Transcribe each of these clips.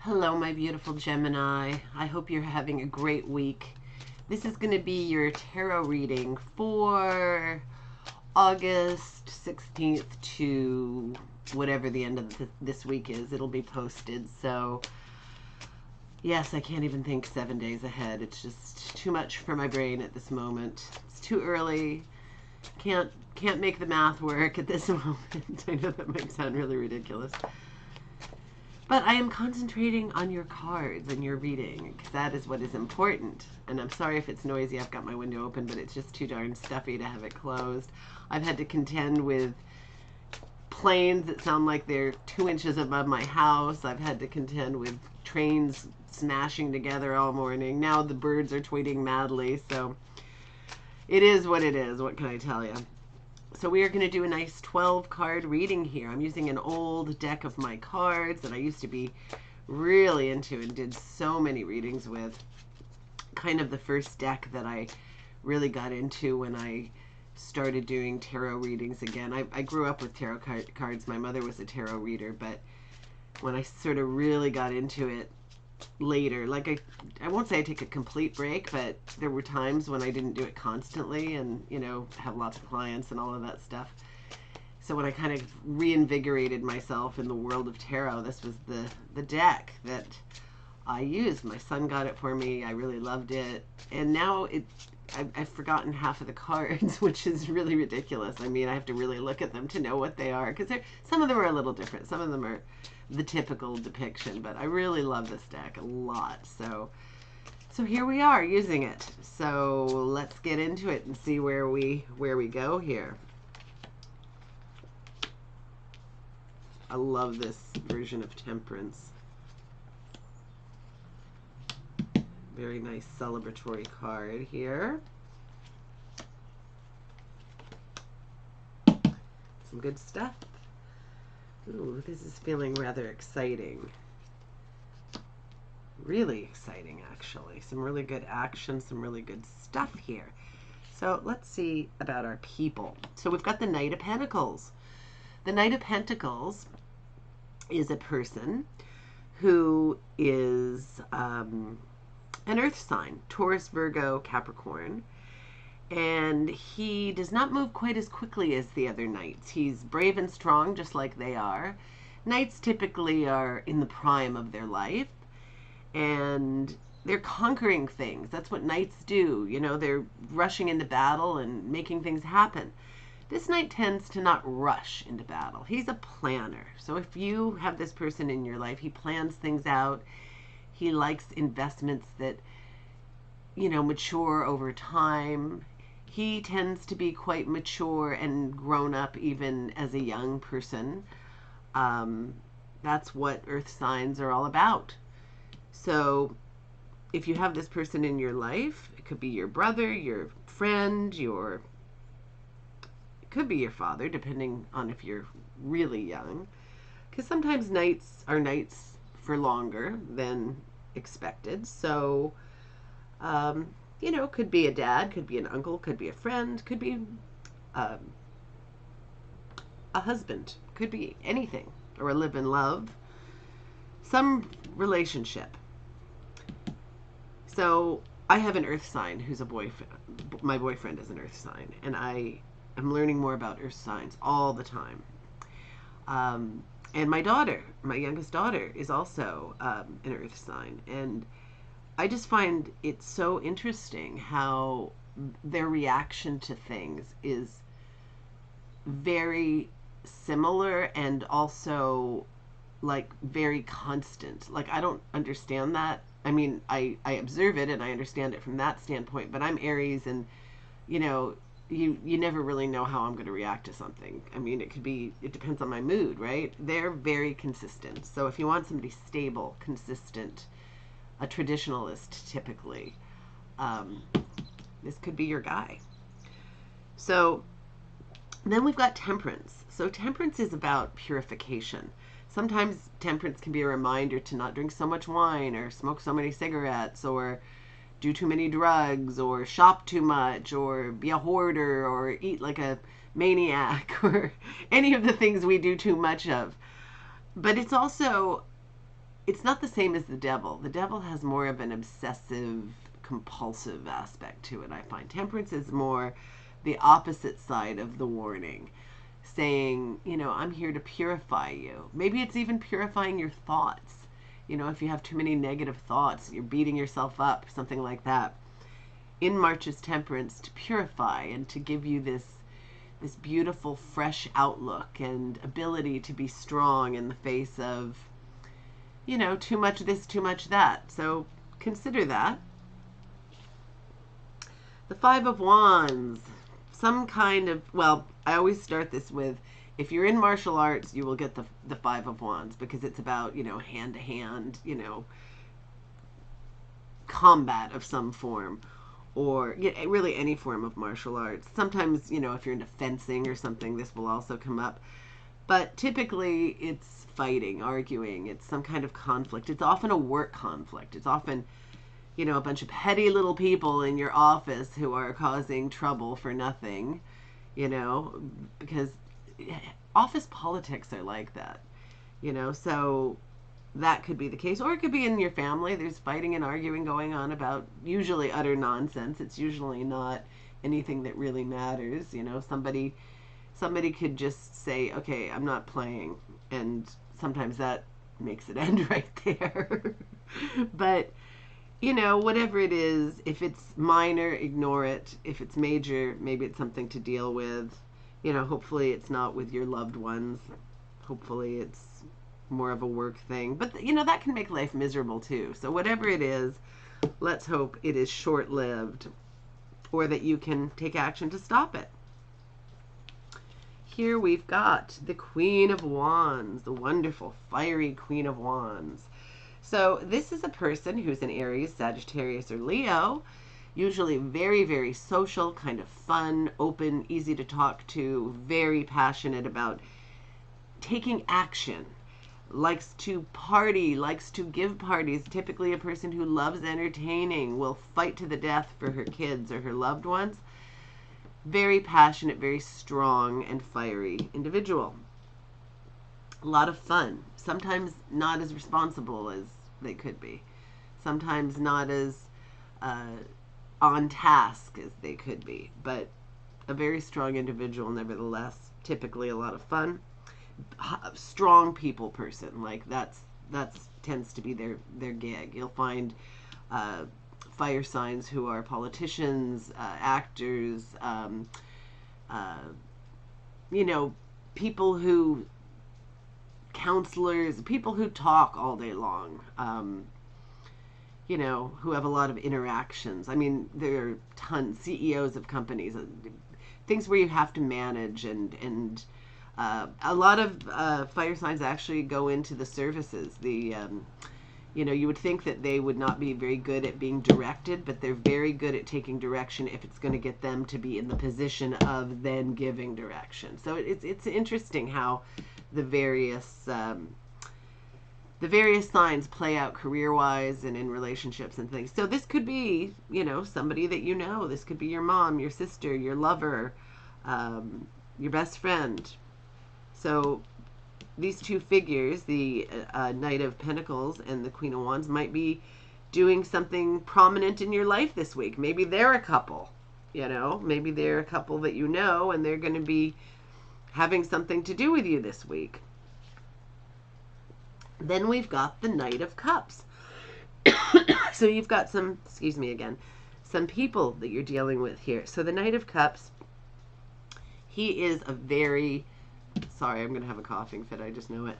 Hello, my beautiful Gemini. I hope you're having a great week. This is going to be your tarot reading for August 16th to whatever the end of this week is. It'll be posted. So, yes, I can't even think 7 days ahead. It's just too much for my brain at this moment. It's too early. Can't make the math work at this moment. I know that might sound really ridiculous. But I am concentrating on your cards and your reading, because that is what is important. And I'm sorry if it's noisy. I've got my window open, but it's just too darn stuffy to have it closed. I've had to contend with planes that sound like they're 2 inches above my house. I've had to contend with trains smashing together all morning. Now the birds are tweeting madly, so it is what it is. What can I tell you? So we are going to do a nice 12 card reading here. I'm using an old deck of my cards that I used to be really into and did so many readings with. Kind of the first deck that I really got into when I started doing tarot readings again. I grew up with tarot cards. My mother was a tarot reader, but when I sort of really got into it later, like I won't say I take a complete break, but there were times when I didn't do it constantly and, you know, have lots of clients and all of that stuff. So when I kind of reinvigorated myself in the world of tarot, this was the deck that I used. My son got it for me. I really loved it. And now I've forgotten half of the cards, which is really ridiculous. I mean, I have to really look at them to know what they are, because some of them are a little different. Some of them are the typical depiction, but I really love this deck a lot. So here we are using it. So let's get into it and see where we go here. I love this version of Temperance. Very nice celebratory card here. Some good stuff. Ooh, this is feeling rather exciting. Really exciting, actually. Some really good action, some really good stuff here. So let's see about our people. So we've got the Knight of Pentacles. The Knight of Pentacles is a person who is an earth sign, Taurus, Virgo, Capricorn. And he does not move quite as quickly as the other knights. He's brave and strong, just like they are. Knights typically are in the prime of their life, and they're conquering things. That's what knights do. You know, they're rushing into battle and making things happen. This knight tends to not rush into battle. He's a planner. So if you have this person in your life, he plans things out. He likes investments that, you know, mature over time. He tends to be quite mature and grown up even as a young person. That's what earth signs are all about. So if you have this person in your life, it could be your brother, your friend, it could be your father, depending on if you're really young. Because sometimes knights are knights for longer than expected. So you know, could be a dad, could be an uncle, could be a friend, could be a husband, could be anything, or a live in love, some relationship. So I have an earth sign who's a boyfriend. My boyfriend is an earth sign, and I am learning more about earth signs all the time. And my daughter, my youngest daughter, is also an earth sign, and I just find it so interesting how their reaction to things is very similar and also like very constant. Like, I don't understand that. I mean, I observe it and I understand it from that standpoint, but I'm Aries, and you know, you never really know how I'm going to react to something. I mean, it depends on my mood, right? They're very consistent. So if you want somebody stable, consistent, a traditionalist typically, this could be your guy. So then we've got Temperance. So Temperance is about purification. Sometimes Temperance can be a reminder to not drink so much wine, or smoke so many cigarettes, or do too many drugs, or shop too much, or be a hoarder, or eat like a maniac, or any of the things we do too much of. But it's also it's not the same as the devil. The devil has more of an obsessive, compulsive aspect to it, I find. Temperance is more the opposite side of the warning, saying, you know, I'm here to purify you. Maybe it's even purifying your thoughts. You know, if you have too many negative thoughts, you're beating yourself up, something like that. In March is Temperance to purify and to give you this beautiful, fresh outlook and ability to be strong in the face of, you know, too much this, too much that. So consider that. The Five of Wands. Some kind of, well, I always start this with, if you're in martial arts, you will get the Five of Wands, because it's about, you know, hand-to-hand, you know, combat of some form, or really any form of martial arts. Sometimes, you know, if you're into fencing or something, this will also come up. But typically it's fighting, arguing, it's some kind of conflict. It's often a work conflict. It's often, you know, a bunch of petty little people in your office who are causing trouble for nothing, you know, because office politics are like that, you know, so that could be the case. Or it could be in your family. There's fighting and arguing going on about usually utter nonsense. It's usually not anything that really matters. You know, somebody could just say, okay, I'm not playing. And sometimes that makes it end right there. But, you know, whatever it is, if it's minor, ignore it. If it's major, maybe it's something to deal with. You know, hopefully it's not with your loved ones. Hopefully it's more of a work thing. But, you know, that can make life miserable too. So whatever it is, let's hope it is short-lived, or that you can take action to stop it. Here we've got the Queen of Wands, the wonderful, fiery Queen of Wands. So this is a person who's an Aries, Sagittarius, or Leo, usually very, very social, kind of fun, open, easy to talk to, very passionate about taking action, likes to party, likes to give parties, typically a person who loves entertaining, will fight to the death for her kids or her loved ones. Very passionate, very strong and fiery individual. A lot of fun. Sometimes not as responsible as they could be. Sometimes not as on task as they could be. But a very strong individual nevertheless. Typically a lot of fun. Strong people person. Like that's tends to be their gig. You'll find fire signs who are politicians, actors, you know, people who, counselors, people who talk all day long, you know, who have a lot of interactions. I mean, there are tons, CEOs of companies, things where you have to manage, and a lot of fire signs actually go into the services. You know, you would think that they would not be very good at being directed, but they're very good at taking direction if it's going to get them to be in the position of then giving direction. So it's interesting how the various signs play out career-wise and in relationships and things. So this could be, you know, somebody that you know. This could be your mom, your sister, your lover, your best friend. So these two figures, the Knight of Pentacles and the Queen of Wands, might be doing something prominent in your life this week. Maybe they're a couple, you know. Maybe they're a couple that you know, and they're going to be having something to do with you this week. Then we've got the Knight of Cups. So you've got some, excuse me again, some people that you're dealing with here. So the Knight of Cups, he is a very... Sorry, I'm going to have a coughing fit. I just know it.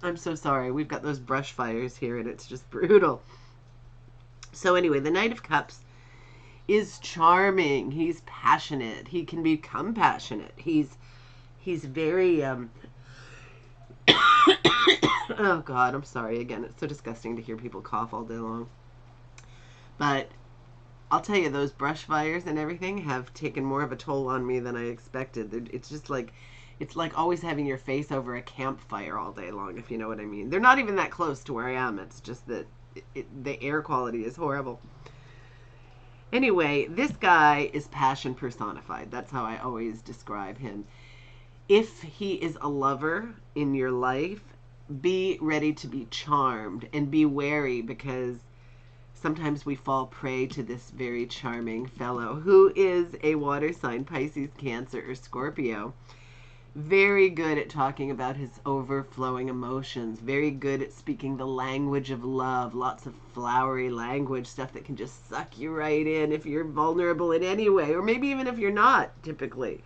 I'm so sorry. We've got those brush fires here, and it's just brutal. So anyway, the Knight of Cups is charming. He's passionate. He can become passionate. He's very... Oh, God, I'm sorry. Again, it's so disgusting to hear people cough all day long. But I'll tell you, those brush fires and everything have taken more of a toll on me than I expected. It's just like, it's like always having your face over a campfire all day long, if you know what I mean. They're not even that close to where I am. It's just that the air quality is horrible. Anyway, this guy is passion personified. That's how I always describe him. If he is a lover in your life, be ready to be charmed and be wary, because sometimes we fall prey to this very charming fellow who is a water sign, Pisces, Cancer, or Scorpio. Very good at talking about his overflowing emotions. Very good at speaking the language of love. Lots of flowery language, stuff that can just suck you right in if you're vulnerable in any way, or maybe even if you're not, typically.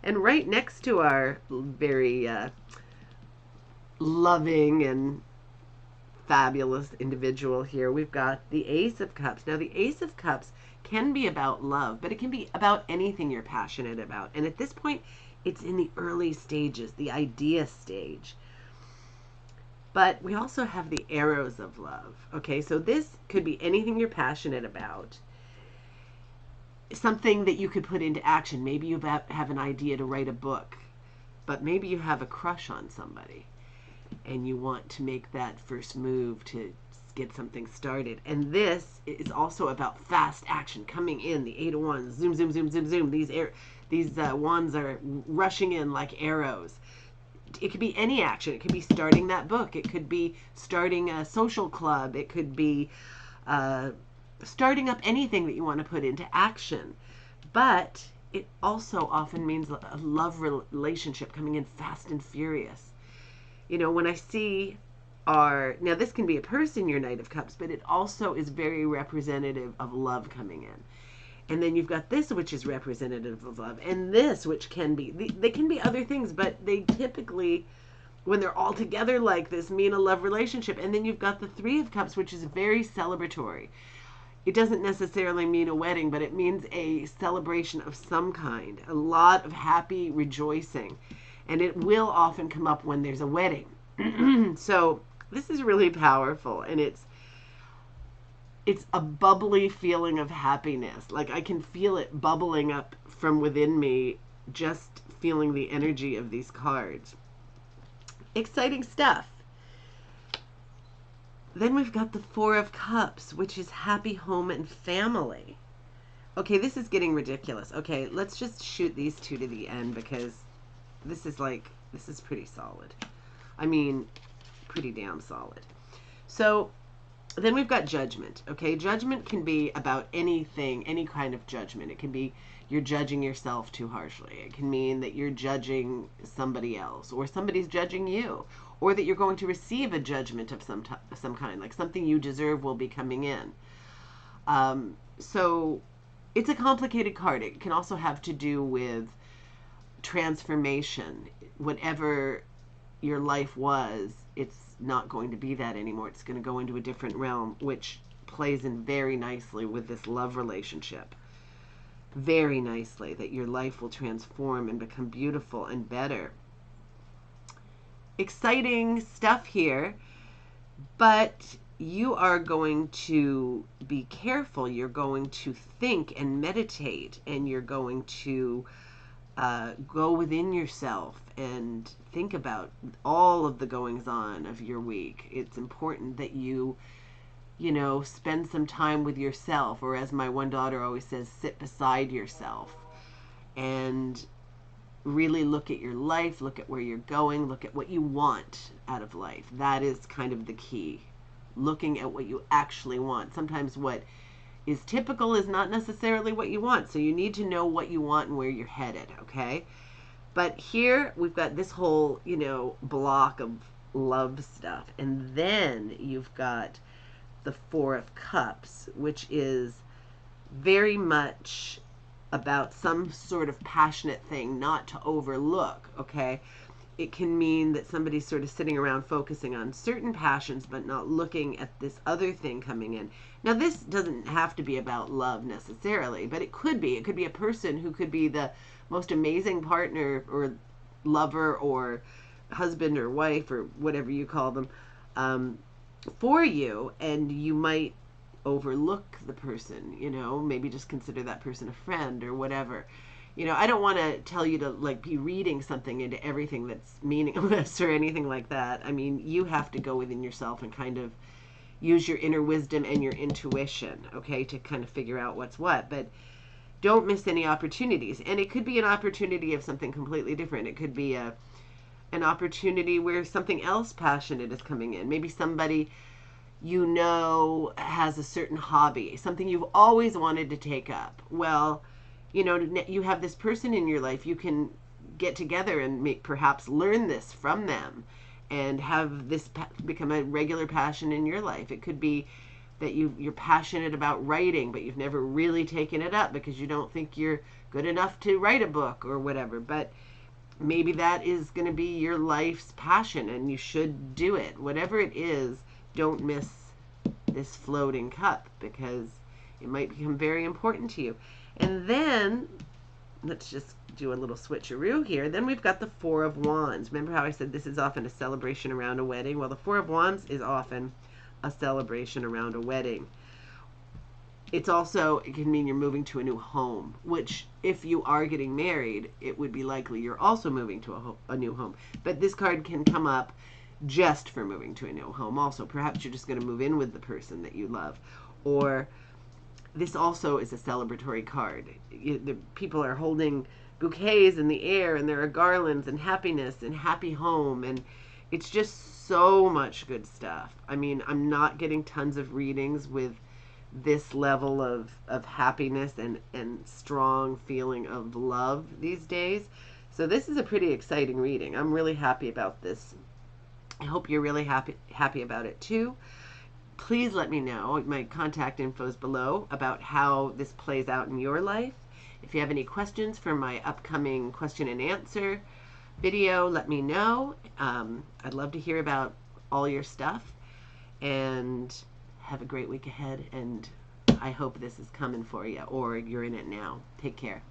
And right next to our very loving and fabulous individual here, we've got the Ace of Cups. Now, the Ace of Cups can be about love, but it can be about anything you're passionate about. And at this point, it's in the early stages, the idea stage. But we also have the arrows of love. Okay, so this could be anything you're passionate about, something that you could put into action. Maybe you have an idea to write a book, but maybe you have a crush on somebody and you want to make that first move to get something started. And this is also about fast action coming in. The Eight of Wands, zoom, zoom, zoom, zoom, zoom. These wands are rushing in like arrows. It could be any action. It could be starting that book. It could be starting a social club. It could be starting up anything that you want to put into action. But it also often means a love relationship coming in fast and furious. You know, when I see now this can be a person, your Knight of Cups, but it also is very representative of love coming in. And then you've got this, which is representative of love, and this, which can be, they can be other things, but they typically, when they're all together like this, mean a love relationship. And then you've got the Three of Cups, which is very celebratory. It doesn't necessarily mean a wedding, but it means a celebration of some kind, a lot of happy rejoicing. And it will often come up when there's a wedding. So this is really powerful, and it's a bubbly feeling of happiness. Like I can feel it bubbling up from within me, just feeling the energy of these cards. Exciting stuff. Then we've got the Four of Cups, which is happy home and family. Okay, this is getting ridiculous. Okay, let's just shoot these two to the end, because this is pretty solid. I mean, pretty damn solid. So then we've got Judgment. Okay, Judgment can be about anything, any kind of judgment. It can be you're judging yourself too harshly. It can mean that you're judging somebody else, or somebody's judging you, or that you're going to receive a judgment of some kind, like something you deserve will be coming in. So it's a complicated card. It can also have to do with transformation. Whatever your life was, it's not going to be that anymore. It's going to go into a different realm, which plays in very nicely with this love relationship. Very nicely, that your life will transform and become beautiful and better. Exciting stuff here, but you are going to be careful. You're going to think and meditate, and you're going to go within yourself and think about all of the goings on of your week. It's important that you spend some time with yourself, or as my one daughter always says, sit beside yourself and really look at your life, look at where you're going, look at what you want out of life. That is kind of the key. Looking at what you actually want. Sometimes what is typical is not necessarily what you want. So you need to know what you want and where you're headed, okay? But here we've got this whole, block of love stuff. And then you've got the Four of Cups, which is very much about some sort of passionate thing not to overlook, okay? It can mean that somebody's sort of sitting around focusing on certain passions but not looking at this other thing coming in. Now, this doesn't have to be about love necessarily, but it could be. It could be a person who could be the most amazing partner or lover or husband or wife or whatever you call them for you, and you might overlook the person, maybe just consider that person a friend or whatever. I don't want to tell you to be reading something into everything that's meaningless or anything like that. I mean, you have to go within yourself and kind of use your inner wisdom and your intuition, okay, to kind of figure out what's what. But don't miss any opportunities. And it could be an opportunity of something completely different. It could be a an opportunity where something else passionate is coming in. Maybe somebody you know has a certain hobby, something you've always wanted to take up. Well, you know, you have this person in your life. You can get together and perhaps learn this from them and have this become a regular passion in your life. It could be that you're passionate about writing, but you've never really taken it up because you don't think you're good enough to write a book or whatever. But maybe that is going to be your life's passion and you should do it. Whatever it is, don't miss this floating cup because it might become very important to you. And then let's just do a little switcheroo here. Then we've got the Four of Wands. Remember how I said this is often a celebration around a wedding? Well, the Four of Wands is often a celebration around a wedding. It can mean you're moving to a new home, which if you are getting married, it would be likely you're also moving to a new home. But this card can come up just for moving to a new home also. Perhaps you're just going to move in with the person that you love. Or this also is a celebratory card. The people are holding bouquets in the air and there are garlands and happiness and happy home, and it's just so much good stuff. I mean, I'm not getting tons of readings with this level of happiness and strong feeling of love these days. So this is a pretty exciting reading. I'm really happy about this. I hope you're really happy about it too. Please let me know. My contact info is below about how this plays out in your life. If you have any questions for my upcoming question and answer video, let me know. I'd love to hear about all your stuff. And have a great week ahead, and I hope this is coming for you, or you're in it now. Take care.